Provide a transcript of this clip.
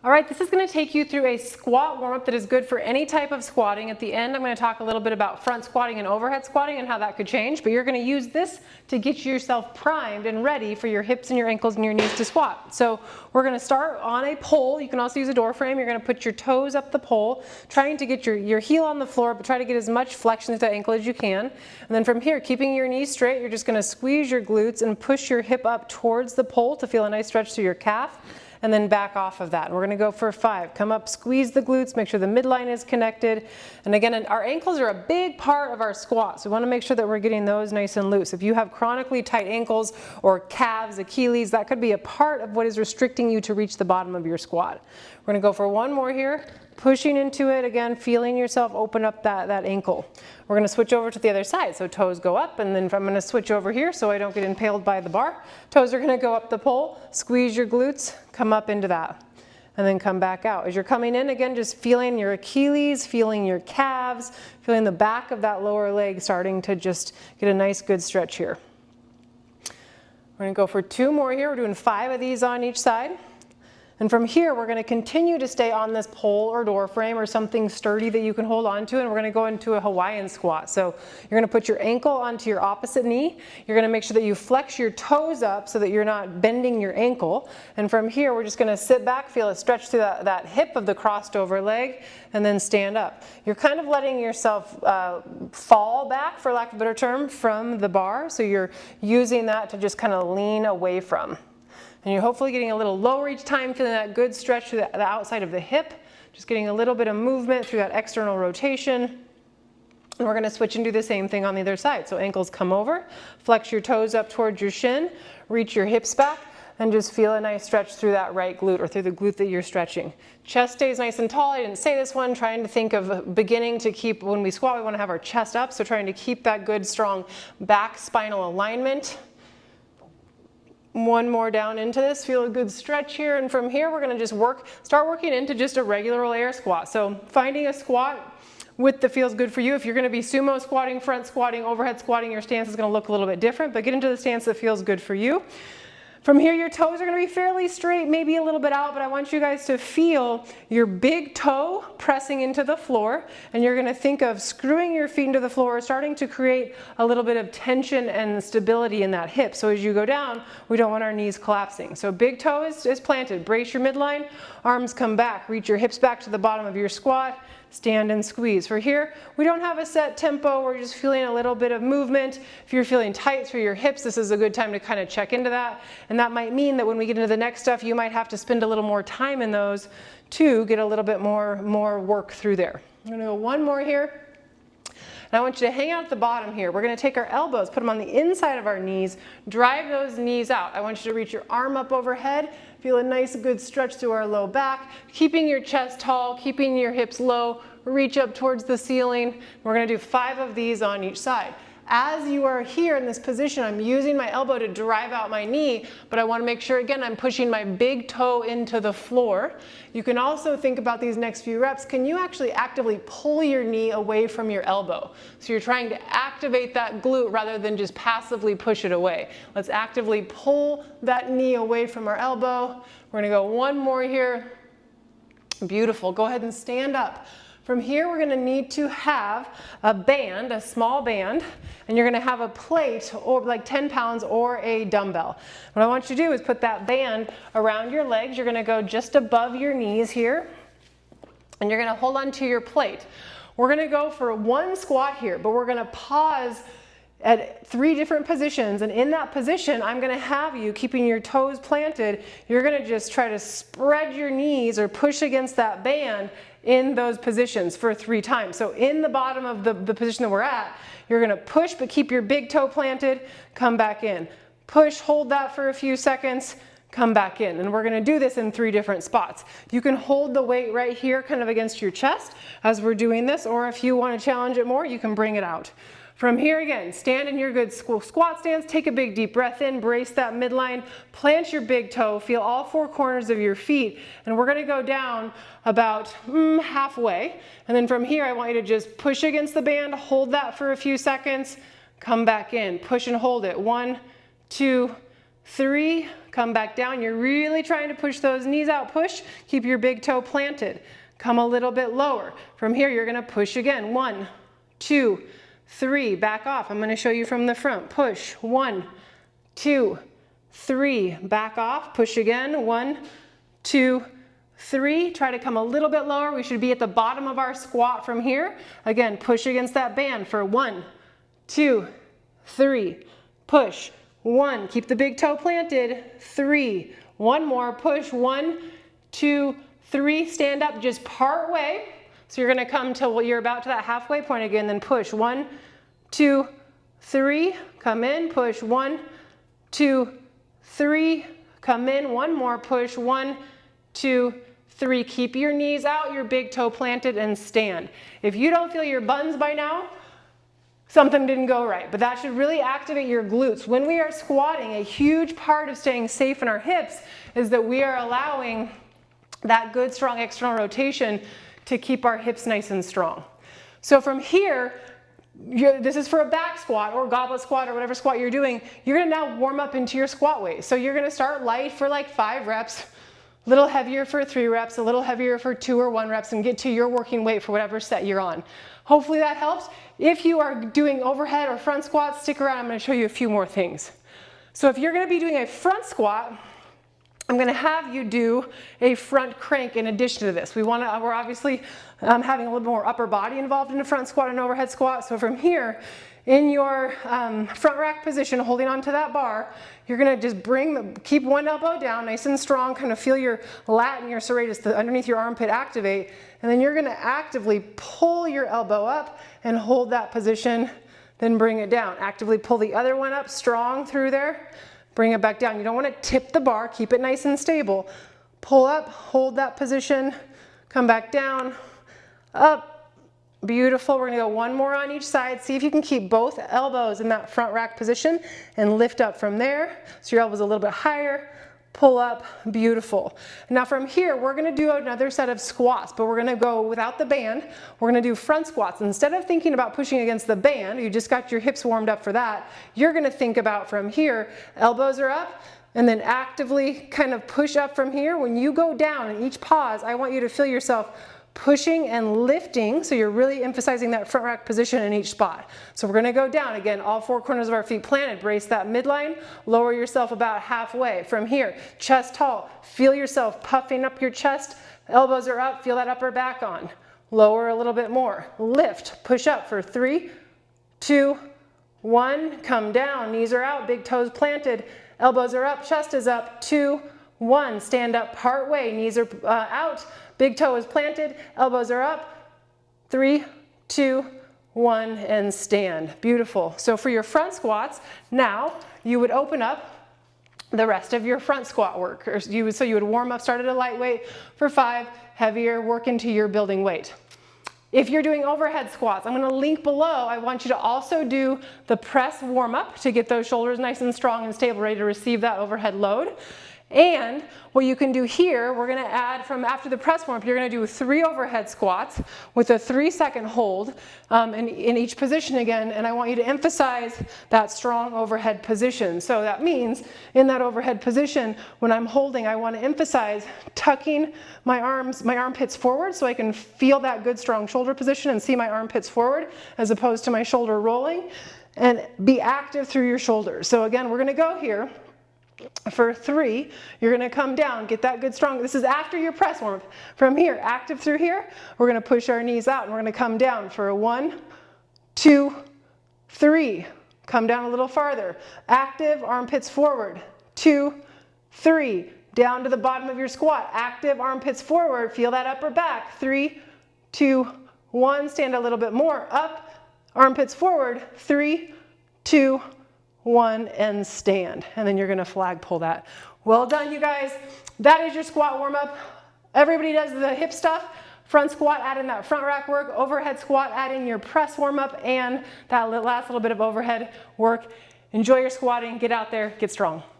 All right, this is going to take you through a squat warm-up that is good for any type of squatting. At the end, I'm going to talk a little bit about front squatting and overhead squatting and how that could change, but you're going to use this to get yourself primed and ready for your hips and your ankles and your knees to squat. So we're going to start on a pole. You can also use a door frame. You're going to put your toes up the pole, trying to get your heel on the floor, but try to get as much flexion to the ankle as you can. And then from here, keeping your knees straight, you're just going to squeeze your glutes and push your hip up towards the pole to feel a nice stretch through your calf. And then back off of that. And we're going to go for 5. Come up, squeeze the glutes, make sure the midline is connected. And again, our ankles are a big part of our squat, so we want to make sure that we're getting those nice and loose. If you have chronically tight ankles or calves, Achilles, that could be a part of what is restricting you to reach the bottom of your squat. We're going to go for one more here. Pushing into it, again, feeling yourself open up that ankle. We're going to switch over to the other side. So toes go up, and then I'm going to switch over here so I don't get impaled by the bar. Toes are going to go up the pole, squeeze your glutes, come up into that, and then come back out. As you're coming in, again, just feeling your Achilles, feeling your calves, feeling the back of that lower leg starting to just get a nice good stretch here. We're going to go for 2 more here. We're doing 5 of these on each side. And from here, we're going to continue to stay on this pole or door frame or something sturdy that you can hold on to, and we're going to go into a Hawaiian squat. So you're going to put your ankle onto your opposite knee. You're going to make sure that you flex your toes up so that you're not bending your ankle. And from here, we're just going to sit back, feel a stretch through that hip of the crossed over leg, and then stand up. You're kind of letting yourself fall back, for lack of a better term, from the bar. So you're using that to just kind of lean away from. And you're hopefully getting a little lower each time, feeling that good stretch through the outside of the hip, just getting a little bit of movement through that external rotation. And we're going to switch and do the same thing on the other side. So ankles come over, flex your toes up towards your shin, reach your hips back, and just feel a nice stretch through that right glute or through the glute that you're stretching. Chest stays nice and tall. I didn't say this one, trying to think of beginning to keep, when we squat, we want to have our chest up. So trying to keep that good, strong back spinal alignment. One more down into this, feel a good stretch here, and from here we're going to just start working into just a regular old air squat. So finding a squat width that feels good for you. If you're going to be sumo squatting, front squatting, overhead squatting, your stance is going to look a little bit different, but get into the stance that feels good for you. From here, your toes are going to be fairly straight, maybe a little bit out, but I want you guys to feel your big toe pressing into the floor, and you're going to think of screwing your feet into the floor, starting to create a little bit of tension and stability in that hip. So as you go down, we don't want our knees collapsing. So big toe is planted. Brace your midline, arms come back, reach your hips back to the bottom of your squat, stand and squeeze. For here, we don't have a set tempo. We're just feeling a little bit of movement. If you're feeling tight through your hips, this is a good time to kind of check into that. And that might mean that when we get into the next stuff, you might have to spend a little more time in those to get a little bit more work through there. I'm going to go one more here. And I want you to hang out at the bottom here. We're going to take our elbows, put them on the inside of our knees, drive those knees out. I want you to reach your arm up overhead, feel a nice good stretch through our low back, keeping your chest tall, keeping your hips low, reach up towards the ceiling. We're going to do 5 of these on each side. As you are here in this position, I'm using my elbow to drive out my knee, but I want to make sure, again, I'm pushing my big toe into the floor. You can also think about these next few reps. Can you actually actively pull your knee away from your elbow? So you're trying to activate that glute rather than just passively push it away. Let's actively pull that knee away from our elbow. We're going to go one more here. Beautiful. Go ahead and stand up. From here, we're going to need to have a band, a small band, and you're going to have a plate or like 10 pounds or a dumbbell. What I want you to do is put that band around your legs. You're going to go just above your knees here, and you're going to hold on to your plate. We're going to go for one squat here, but we're going to pause at 3 different positions, and in that position I'm going to have you keeping your toes planted. You're going to just try to spread your knees or push against that band in those positions for 3 times. So in the bottom of the position that we're at, you're going to push but keep your big toe planted, come back in. Push, hold that for a few seconds, come back in. And we're going to do this in 3 different spots. You can hold the weight right here kind of against your chest as we're doing this, or if you want to challenge it more, you can bring it out. From here again, stand in your good squat stance, take a big deep breath in, brace that midline, plant your big toe, feel all 4 corners of your feet, and we're going to go down about halfway. And then from here, I want you to just push against the band, hold that for a few seconds, come back in, push and hold it. 1, 2, 3, come back down. You're really trying to push those knees out, push, keep your big toe planted. Come a little bit lower. From here, you're gonna push again. 1, 2, 3, back off. I'm gonna show you from the front. Push, 1, 2, 3, back off, push again. 1, 2, 3, try to come a little bit lower. We should be at the bottom of our squat from here. Again, push against that band for 1, 2, 3, push. 1, keep the big toe planted. 3, one more, push. 1, 2, 3, stand up just part way. So you're gonna come till you're about to that halfway point again, then push. 1, 2, 3, come in, push. 1, 2, 3, come in. One more, push. 1, 2, 3. Keep your knees out, your big toe planted, and stand. If you don't feel your buns by now, something didn't go right, but that should really activate your glutes. When we are squatting, a huge part of staying safe in our hips is that we are allowing that good, strong external rotation to keep our hips nice and strong. So from here, this is for a back squat or goblet squat or whatever squat you're doing. You're gonna now warm up into your squat weight. So you're gonna start light for like 5 reps, a little heavier for 3 reps, a little heavier for 2 or 1 reps, and get to your working weight for whatever set you're on. Hopefully that helps. If you are doing overhead or front squats, stick around, I'm gonna show you a few more things. So if you're gonna be doing a front squat, I'm gonna have you do a front crank in addition to this. we're obviously having a little more upper body involved in a front squat and overhead squat. So from here, in your front rack position, holding onto that bar, you're gonna just keep one elbow down, nice and strong, kind of feel your lat and your serratus underneath your armpit activate, and then you're gonna actively pull your elbow up and hold that position, then bring it down. Actively pull the other one up, strong through there, bring it back down. You don't wanna tip the bar, keep it nice and stable. Pull up, hold that position, come back down, up. Beautiful. We're gonna go one more on each side. See if you can keep both elbows in that front rack position and lift up from there. So your elbow's a little bit higher. Pull up. Beautiful. Now from here, we're gonna do another set of squats, but we're gonna go without the band. We're gonna do front squats. Instead of thinking about pushing against the band, you just got your hips warmed up for that. You're gonna think about from here, elbows are up, and then actively kind of push up from here. When you go down in each pause, I want you to feel yourself pushing and lifting, so you're really emphasizing that front rack position in each spot. So we're gonna go down again, all 4 corners of our feet planted, brace that midline, lower yourself about halfway. From here, chest tall, feel yourself puffing up your chest, elbows are up, feel that upper back on. Lower a little bit more, lift, push up for 3, 2, 1, come down, knees are out, big toes planted, elbows are up, chest is up, 2, 1, stand up part way, knees are out, big toe is planted, elbows are up, 3, 2, 1, and stand. Beautiful. So for your front squats, now you would open up the rest of your front squat work. So you would warm up, start at a lightweight for 5, heavier, work into your building weight. If you're doing overhead squats, I'm gonna link below, I want you to also do the press warm up to get those shoulders nice and strong and stable, ready to receive that overhead load. And what you can do here, we're gonna add from after the press warm up, you're gonna do 3 overhead squats with a 3-second hold in each position again, and I want you to emphasize that strong overhead position. So that means in that overhead position, when I'm holding, I wanna emphasize tucking my armpits forward so I can feel that good strong shoulder position and see my armpits forward as opposed to my shoulder rolling, and be active through your shoulders. So again, we're gonna go here. For 3, you're gonna come down, get that good strong, this is after your press warm. From here, active through here, we're gonna push our knees out and we're gonna come down for a 1, 2, 3. Come down a little farther. Active, armpits forward. 2, 3. Down to the bottom of your squat. Active, armpits forward. Feel that upper back. 3, 2, 1. Stand a little bit more. Up, armpits forward. 3, 2, 1, and stand. And then you're gonna flag pull that. Well done, you guys. That is your squat warm up. Everybody does the hip stuff. Front squat, add in that front rack work. Overhead squat, add in your press warm up and that last little bit of overhead work. Enjoy your squatting, get out there, get strong.